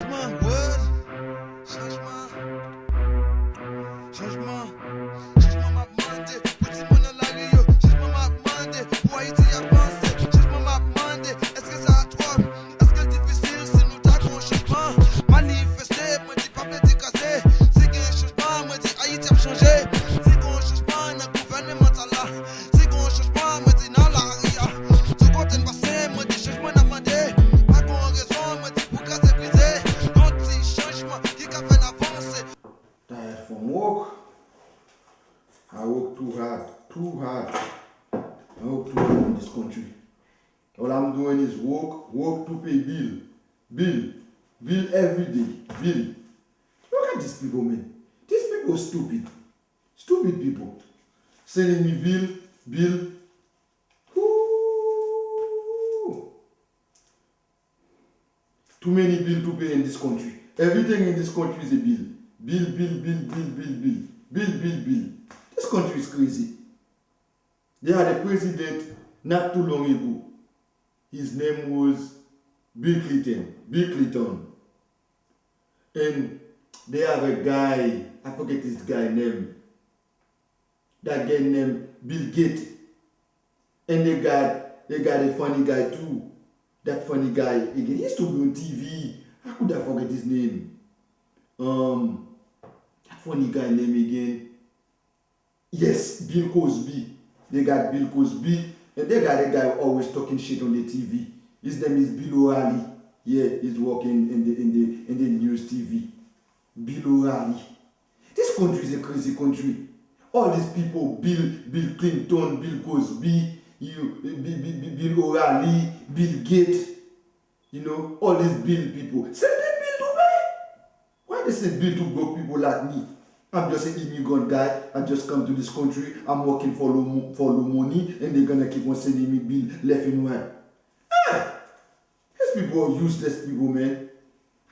Changement, changement, changement m'a demandé, petit monde dans la rue, changement m'a demandé, pour Haïti a pensé, changement m'a demandé, est-ce que ça a trop, est-ce que c'est difficile si nous t'avons un changement, manifester, moi dis pas dédicacer, c'est qu'il y a un changement, moi dis Haïti a changé, c'est qu'on changement dans le gouvernemental là, c'est qu'on changement, moi dis dans la ria, ce qu'on t'aime passer, moi dis changement n'a demandé, pas qu'on raison, moi dis pour casser brisé, un petit changement qui a fait avancer. Tired from work. I work too hard, too hard. I work too hard in this country. All I'm doing is work to pay bill every day, bill. Look at these people, man. These people are stupid people. Sending me bill. Ooh. Too many bills to pay in this country. Everything in this country is a bill. Bill. This country is crazy. They had a president not too long ago. His name was Bill Clinton. And they have a guy, I forget his guy name. That guy named Bill Gates. And they got a funny guy too. That funny guy, again, he used to be on TV. How could I forget his name? That funny guy name again. Yes, Bill Cosby. They got Bill Cosby, and they got a guy always talking shit on the TV. His name is Bill O'Reilly. Yeah, he's working in the news TV. Bill O'Reilly. This country is a crazy country. All these people, Bill Clinton, Bill Cosby, Bill O'Reilly, Bill Gates, all these Bill people. Send them bill to me. Why they send bill to broke people like me? I'm just an immigrant guy. I just come to this country. I'm working for low money, and they're gonna keep on sending me bill left and right. These people are useless people, man.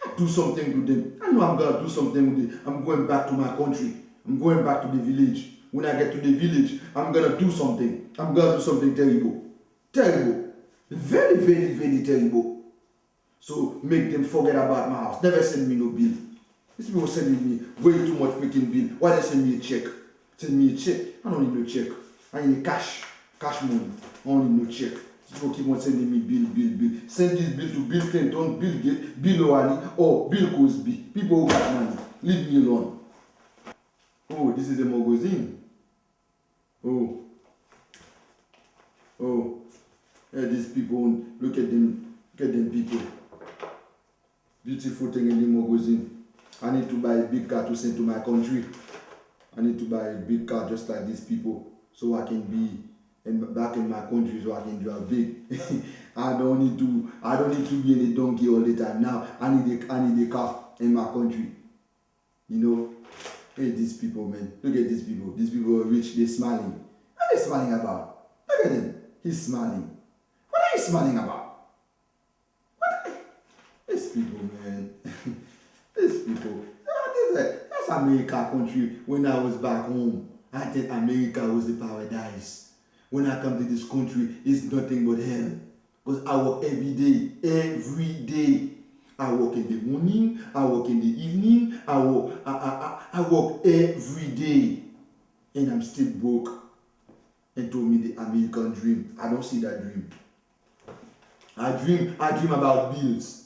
I do something to them. I know I'm gonna do something with them. I'm going back to my country. I'm going back to the village. When I get to the village, I'm gonna do something. I'm gonna do something terrible. Very, very, very terrible. So make them forget about my house. Never send me no bill. These people sending me way too much freaking bill. Why they send me a check? Send me a check. I don't need no check. I need cash money. I don't need no check. These people keep on sending me bill. Send this bill to Bill Clinton, Bill Gates, Bill O'Reilly, or Bill Cosby. People who got money. Leave me alone. Oh, this is a magazine. Oh. Yeah, these people, look at them people. Beautiful thing in the magazine. I need to buy a big car to send to my country. I need to buy a big car just like these people so I can be back in my country so I can drive big. I don't need to be in a donkey all the time. Now I need a car in my country. Hey, these people, man. Look at these people. These people are rich, they're smiling. What are they smiling about? Look at him. He's smiling. What are you smiling about? These people, man. These people. That's America country. When I was back home, I thought America was the paradise. When I come to this country, it's nothing but hell. Because I work every day. I work in the morning, I work in the evening, I work every day. And I'm still broke. And told me the American dream. I don't see that dream. I dream about bills.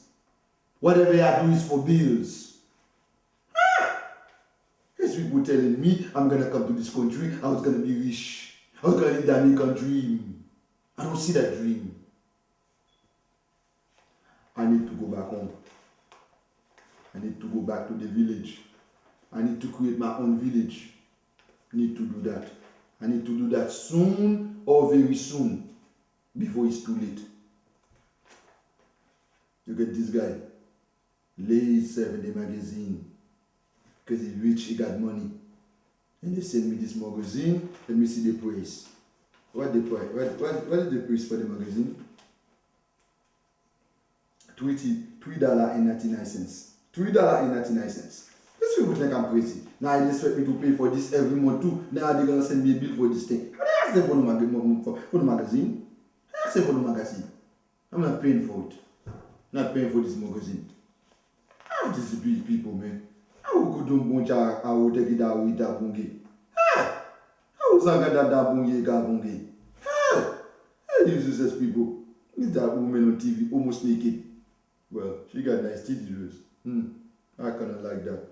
Whatever I do is for bills. These people telling me I'm gonna come to this country, I was gonna be rich. I was gonna live the American dream. I don't see that dream. I need to go back home. I need to go back to the village. I need to create my own village. I need to do that. I need to do that soon or very soon before it's too late. Look at this guy. Lay himself in the magazine because he's rich, he got money. And they send me this magazine. Let me see the price. What is the price for the magazine? $3.99. $3.99. These people think I'm crazy. Now they expect me to pay for this every month too. Now they're gonna send me a bill for this thing. But I asked them for the magazine. I asked them for the magazine. I'm not paying for it. I'm not paying for this magazine. Ah, these big people, man. How could you bunch a wote kita wita bungi? Ah, how sanga da bungi ka bungi? Ah, these useless people. Is that woman on TV almost naked? Well, she got nice titties. I kind of like that.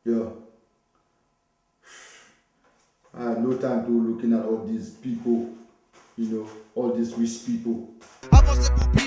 Yeah. I had no time to looking at all these people, all these rich people. Avancez pour